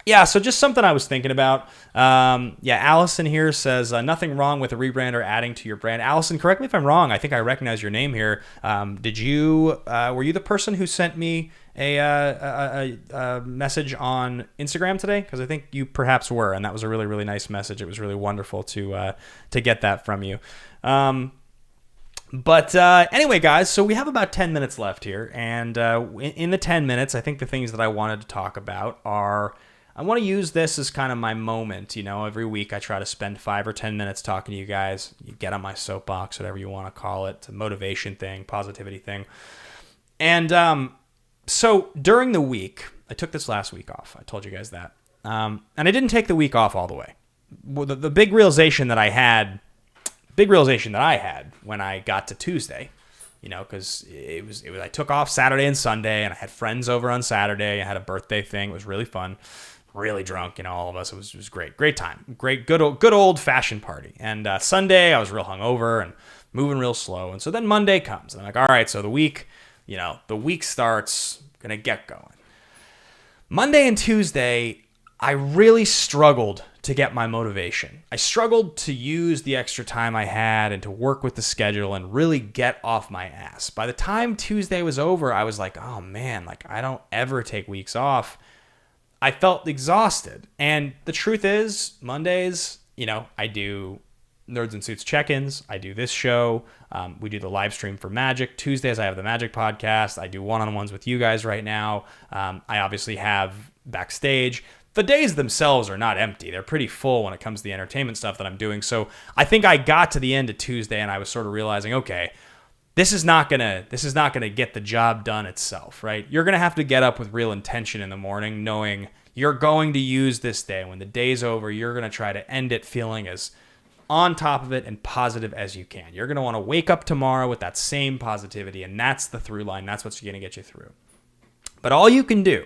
Yeah, so just something I was thinking about. Yeah, Allison here says, nothing wrong with a rebrand or adding to your brand. Allison, correct me if I'm wrong. I think I recognize your name here. Were you the person who sent me a message on Instagram today? Because I think you perhaps were, and that was a really, really nice message. It was really wonderful to get that from you. But anyway, guys, so we have about 10 minutes left here. And in the 10 minutes, I think the things that I wanted to talk about are... I want to use this as kind of my moment. You know, every week I try to spend 5 or 10 minutes talking to you guys. You get on my soapbox, whatever you want to call it. It's a motivation thing, positivity thing. And so during the week, I took this last week off. I told you guys that. And I didn't take the week off all the way. The big realization that I had when I got to Tuesday, you know, because it was I took off Saturday and Sunday, and I had friends over on Saturday. I had a birthday thing. It was really fun. Really drunk, you know, all of us. It was great time. Good old fashioned party. And Sunday, I was real hungover and moving real slow. And so then Monday comes, and I'm like, all right, so the week starts, gonna get going. Monday and Tuesday, I really struggled to get my motivation. I struggled to use the extra time I had and to work with the schedule and really get off my ass. By the time Tuesday was over, I was like, oh man, like I don't ever take weeks off. I felt exhausted. And the truth is, Mondays, you know, I do Nerds and Suits check-ins. I do this show. We do the live stream for Magic. Tuesdays, I have the Magic podcast. I do one-on-ones with you guys right now. I obviously have backstage. The days themselves are not empty. They're pretty full when it comes to the entertainment stuff that I'm doing. So I think I got to the end of Tuesday and I was sort of realizing, okay, this is not gonna get the job done itself, right? You're gonna have to get up with real intention in the morning, knowing you're going to use this day. When the day's over, you're gonna try to end it feeling as on top of it and positive as you can. You're gonna want to wake up tomorrow with that same positivity, and that's the through line. That's what's gonna get you through. But all you can do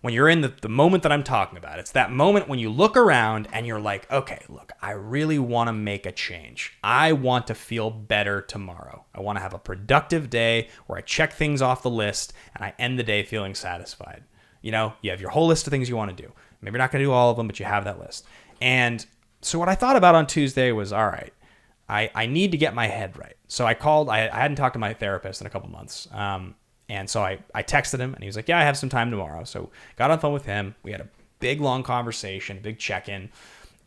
when you're in the moment that I'm talking about, it's that moment when you look around and you're like, okay, look, I really want to make a change. I want to feel better tomorrow. I want to have a productive day where I check things off the list and I end the day feeling satisfied. You know, you have your whole list of things you want to do. Maybe you're not going to do all of them, but you have that list. And so what I thought about on Tuesday was, all right, I need to get my head right. So I called, I hadn't talked to my therapist in a couple months. And so I texted him and he was like, yeah, I have some time tomorrow. So got on the phone with him. We had a big, long conversation, big check-in.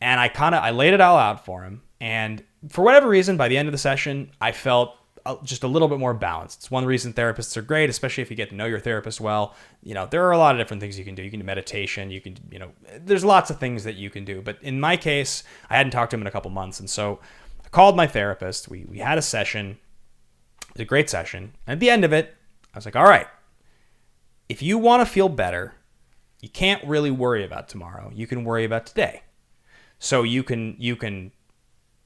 And I laid it all out for him. And for whatever reason, by the end of the session, I felt just a little bit more balanced. It's one of the reasons therapists are great, especially if you get to know your therapist well. You know, there are a lot of different things you can do. You can do meditation. You can, you know, there's lots of things that you can do. But in my case, I hadn't talked to him in a couple months. And so I called my therapist. We had a session. It was a great session. And at the end of it, I was like, all right, if you want to feel better, you can't really worry about tomorrow. You can worry about today. So you can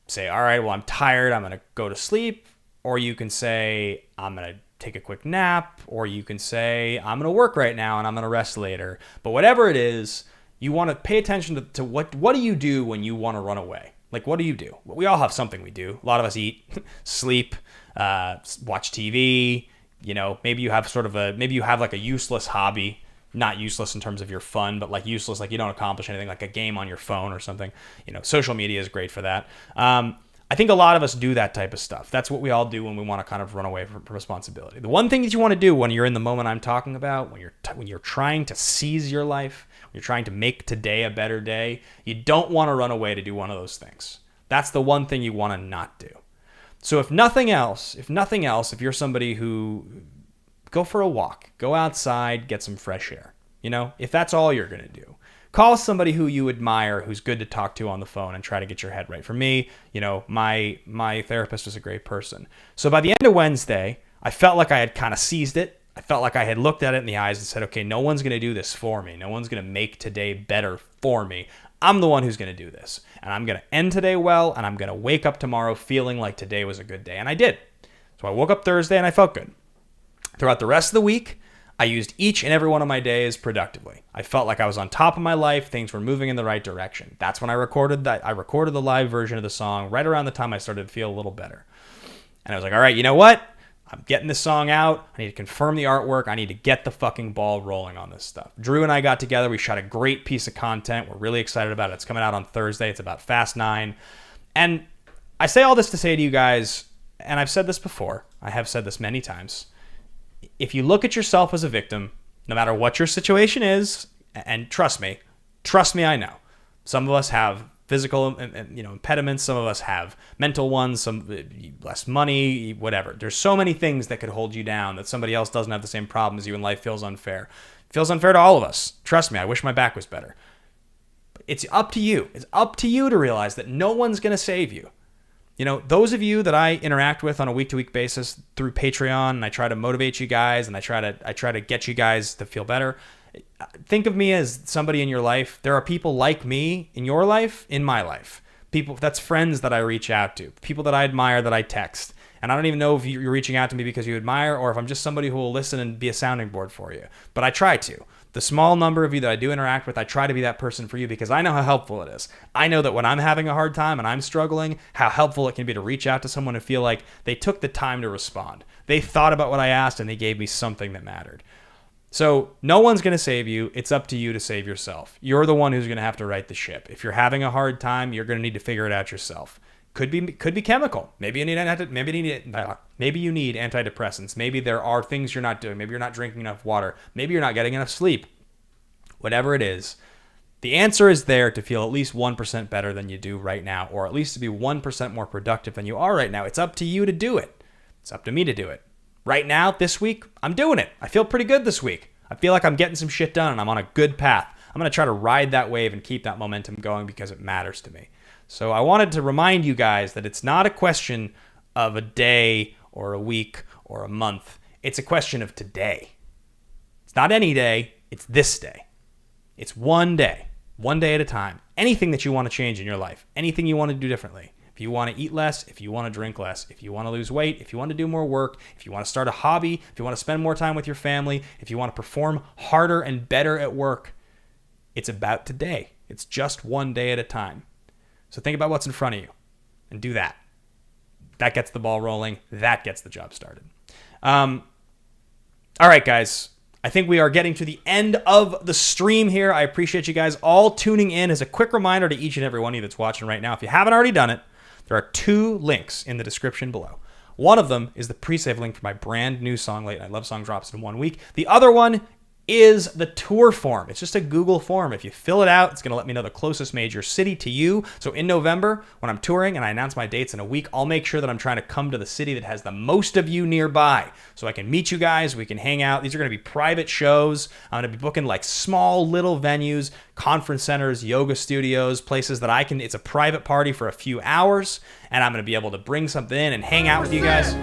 say, all right, well, I'm tired. I'm going to go to sleep. Or you can say, I'm going to take a quick nap. Or you can say, I'm going to work right now and I'm going to rest later. But whatever it is, you want to pay attention to what do you do when you want to run away? Like, what do you do? Well, we all have something we do. A lot of us eat, sleep, watch TV. You know, maybe you have like a useless hobby, not useless in terms of your fun, but like useless, like you don't accomplish anything, like a game on your phone or something. You know, social media is great for that. I think a lot of us do that type of stuff. That's what we all do when we want to kind of run away from responsibility. The one thing that you want to do when you're in the moment I'm talking about, when you're trying to seize your life, when you're trying to make today a better day, you don't want to run away to do one of those things. That's the one thing you want to not do. So if nothing else, if you're somebody who go for a walk, go outside, get some fresh air, you know, if that's all you're going to do, call somebody who you admire, who's good to talk to on the phone and try to get your head right. For me, you know, my therapist was a great person. So by the end of Wednesday, I felt like I had kind of seized it. I felt like I had looked at it in the eyes and said, okay, no one's going to do this for me. No one's going to make today better for me. I'm the one who's going to do this. And I'm going to end today well, and I'm going to wake up tomorrow feeling like today was a good day. And I did. So I woke up Thursday and I felt good. Throughout the rest of the week, I used each and every one of my days productively. I felt like I was on top of my life. Things were moving in the right direction. That's when I recorded the live version of the song right around the time I started to feel a little better. And I was like, all right, you know what? I'm getting this song out. I need to confirm the artwork. I need to get the fucking ball rolling on this stuff. Drew and I got together. We shot a great piece of content. We're really excited about it. It's coming out on Thursday. It's about Fast 9. And I say all this to say to you guys, and I've said this before. I have said this many times. If you look at yourself as a victim, no matter what your situation is, and trust me, I know. Some of us have physical impediments. Some of us have mental ones, some less money, whatever. There's so many things that could hold you down that somebody else doesn't have the same problem as you and life feels unfair. It feels unfair to all of us. Trust me, I wish my back was better. But it's up to you. It's up to you to realize that no one's going to save you. You know, those of you that I interact with on a week-to-week basis through Patreon, and I try to motivate you guys, and I try to get you guys to feel better. Think of me as somebody in your life. There are people like me in your life, in my life. People, that's friends that I reach out to. People that I admire that I text. And I don't even know if you're reaching out to me because you admire or if I'm just somebody who will listen and be a sounding board for you. But I try to. The small number of you that I do interact with, I try to be that person for you because I know how helpful it is. I know that when I'm having a hard time and I'm struggling, how helpful it can be to reach out to someone and feel like they took the time to respond. They thought about what I asked and they gave me something that mattered. So no one's going to save you. It's up to you to save yourself. You're the one who's going to have to right the ship. If you're having a hard time, you're going to need to figure it out yourself. Could be chemical. Maybe you need antidepressants. Maybe there are things you're not doing. Maybe you're not drinking enough water. Maybe you're not getting enough sleep. Whatever it is, the answer is there to feel at least 1% better than you do right now, or at least to be 1% more productive than you are right now. It's up to you to do it. It's up to me to do it. Right now, this week, I'm doing it. I feel pretty good this week. I feel like I'm getting some shit done and I'm on a good path. I'm going to try to ride that wave and keep that momentum going because it matters to me. So I wanted to remind you guys that it's not a question of a day or a week or a month. It's a question of today. It's not any day. It's this day. It's one day at a time. Anything that you want to change in your life, anything you want to do differently. If you want to eat less, if you want to drink less, if you want to lose weight, if you want to do more work, if you want to start a hobby, if you want to spend more time with your family, if you want to perform harder and better at work, it's about today. It's just one day at a time. So think about what's in front of you and do that. That gets the ball rolling. That gets the job started. All right, guys. I think we are getting to the end of the stream here. I appreciate you guys all tuning in. As a quick reminder to each and every one of you that's watching right now, if you haven't already done it, there are 2 links in the description below. One of them is the pre-save link for my brand new song, Late Night Love Song, drops in 1 week. The other one is the tour form. It's just a Google form. If you fill it out, it's going to let me know the closest major city to you. So in November, when I'm touring and I announce my dates in a week, I'll make sure that I'm trying to come to the city that has the most of you nearby so I can meet you guys. We can hang out. These are going to be private shows. I'm going to be booking like small little venues, conference centers, yoga studios, places that I can, it's a private party for a few hours, and I'm going to be able to bring something in and hang out with you guys.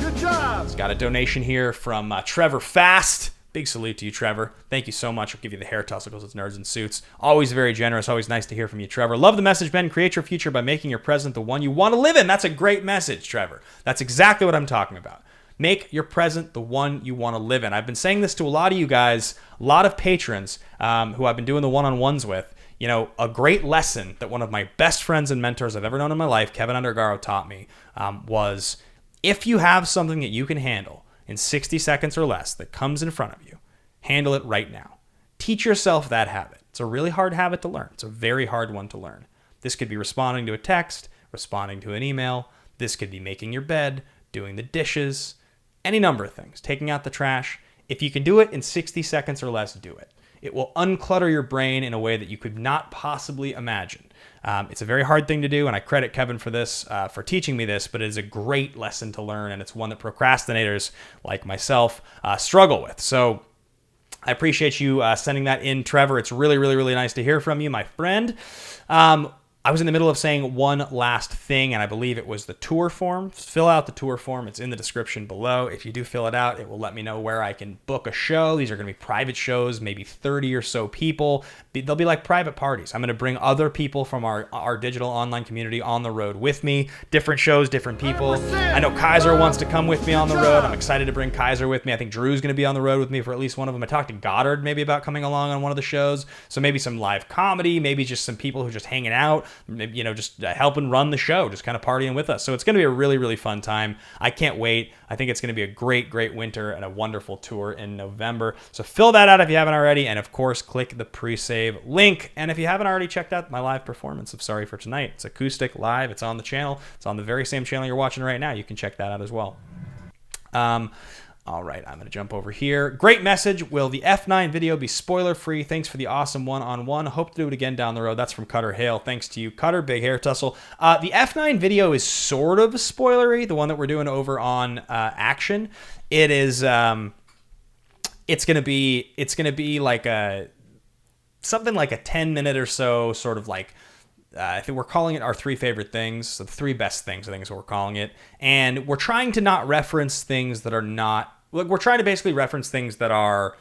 Good job. It's got a donation here from Trevor Fast. Big salute to you, Trevor. Thank you so much. I'll give you the hair tussles. It's Nerds in Suits. Always very generous. Always nice to hear from you, Trevor. Love the message, Ben. Create your future by making your present the one you want to live in. That's a great message, Trevor. That's exactly what I'm talking about. Make your present the one you want to live in. I've been saying this to a lot of you guys, a lot of patrons who I've been doing the one-on-ones with. You know, a great lesson that one of my best friends and mentors I've ever known in my life, Kevin Undergaro, taught me was if you have something that you can handle in 60 seconds or less that comes in front of you, handle it right now. Teach yourself that habit. It's a really hard habit to learn. It's a very hard one to learn. This could be responding to a text, responding to an email. This could be making your bed, doing the dishes, any number of things, taking out the trash. If you can do it in 60 seconds or less, do it. It will unclutter your brain in a way that you could not possibly imagine. It's a very hard thing to do, and I credit Kevin for this, for teaching me this, but it is a great lesson to learn, and it's one that procrastinators like myself struggle with. So I appreciate you sending that in, Trevor. It's really, really, really nice to hear from you, my friend. I was in the middle of saying one last thing, and I believe it was the tour form. Fill out the tour form. It's in the description below. If you do fill it out, it will let me know where I can book a show. These are going to be private shows, maybe 30 or so people. They'll be like private parties. I'm going to bring other people from our digital online community on the road with me. Different shows, different people. I know Kaiser wants to come with me on the road. I'm excited to bring Kaiser with me. I think Drew's going to be on the road with me for at least one of them. I talked to Goddard maybe about coming along on one of the shows. So maybe some live comedy, maybe just some people who are just hanging out. maybe, just helping run the show, just kind of partying with us. So it's going to be a really, really fun time. I can't wait. I think it's going to be a great, great winter and a wonderful tour in November. So fill that out if you haven't already. And of course, click the pre-save link. And if you haven't already checked out my live performance of Sorry for Tonight, it's acoustic live. It's on the channel. It's on the very same channel you're watching right now. You can check that out as well. All right, I'm going to jump over here. Great message. Will the F9 video be spoiler-free? Thanks for the awesome one-on-one. Hope to do it again down the road. That's from Cutter Hale. Thanks to you, Cutter. Big hair tussle. The F9 video is sort of spoilery, the one that we're doing over on Action. It is, it's going to be like something like a 10-minute or so, sort of like, I think we're calling it our 3 favorite things. So the 3 best things, I think is what we're calling it. And we're trying to not reference things that are not, we're trying to basically reference things that are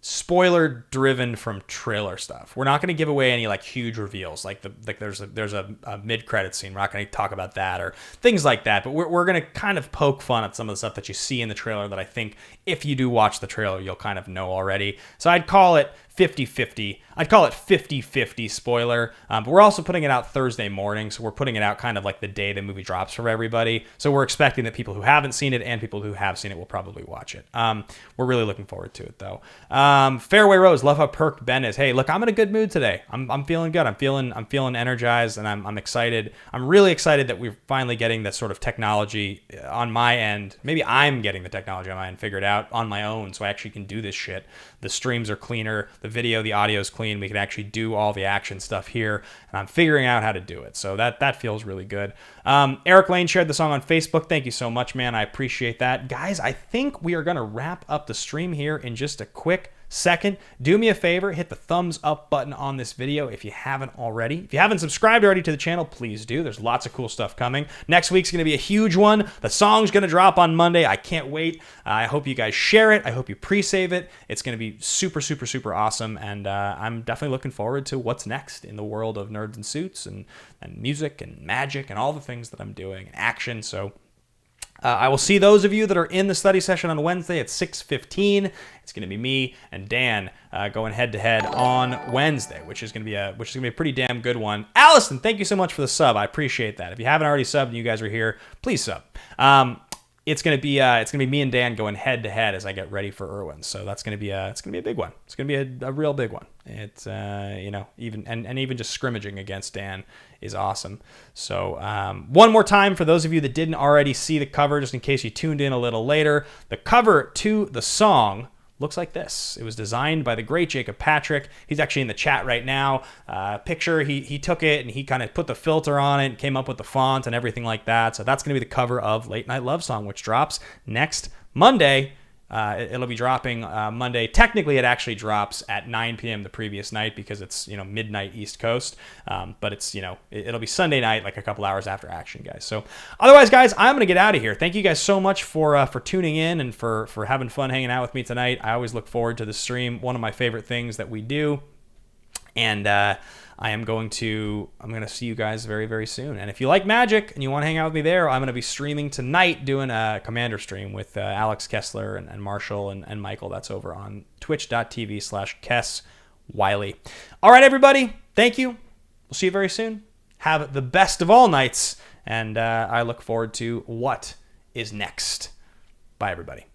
spoiler driven from trailer stuff. We're not going to give away any like huge reveals. Like there's a mid-credit scene. We're not going to talk about that or things like that. But we're going to kind of poke fun at some of the stuff that you see in the trailer that I think if you do watch the trailer, you'll kind of know already. So I'd call it 50-50. I'd call it 50-50 spoiler. But we're also putting it out Thursday morning. So we're putting it out kind of like the day the movie drops for everybody. So we're expecting that people who haven't seen it and people who have seen it will probably watch it. We're really looking forward to it though. Fairway Rose, love how perked Ben is. Hey, look, I'm in a good mood today. I'm feeling good. I'm feeling energized, and I'm excited. I'm really excited that we're finally getting this sort of technology on my end. Maybe I'm getting the technology on my end figured out on my own, so I actually can do this shit. The streams are cleaner, the video, the audio is clean. We can actually do all the action stuff here, and I'm figuring out how to do it. So that feels really good. Eric Lane shared the song on Facebook. Thank you so much, man. I appreciate that. Guys, I think we are going to wrap up the stream here in just a quick second. Do me a favor, hit the thumbs up button on this video if you haven't already. If you haven't subscribed already to the channel, please do. There's lots of cool stuff coming. Next week's going to be a huge one. The song's going to drop on Monday. I can't wait. I hope you guys share it. I hope you pre-save it. It's going to be super, super, super awesome, and I'm definitely looking forward to what's next in the world of Nerds and Suits and music and magic and all the things that I'm doing and action. So I will see those of you that are in the study session on Wednesday at 6:15. It's going to be me and Dan going head to head on Wednesday, which is going to be a pretty damn good one. Allison, thank you so much for the sub. I appreciate that. If you haven't already subbed and you guys are here, please sub. It's gonna be me and Dan going head to head as I get ready for Erwin. So that's gonna be a big one. It's gonna be a real big one. It's even just scrimmaging against Dan is awesome. So one more time for those of you that didn't already see the cover, just in case you tuned in a little later, the cover to the song looks like this. It was designed by the great Jacob Patrick. He's actually in the chat right now. Picture, he took it and he kind of put the filter on it and came up with the font and everything like that. So that's going to be the cover of Late Night Love Song, which drops next Monday. It'll be dropping Monday. Technically, it actually drops at 9 p.m. the previous night because it's midnight East Coast. But it's it'll be Sunday night, like a couple hours after Action, guys. So otherwise, guys, I'm gonna get out of here. Thank you guys so much for tuning in and for having fun hanging out with me tonight. I always look forward to the stream. One of my favorite things that we do, and I'm going to see you guys very, very soon. And if you like Magic and you want to hang out with me there, I'm going to be streaming tonight, doing a Commander stream with Alex Kessler and Marshall and Michael. That's over on twitch.tv/Kess Wiley. All right, everybody. Thank you. We'll see you very soon. Have the best of all nights. And I look forward to what is next. Bye, everybody.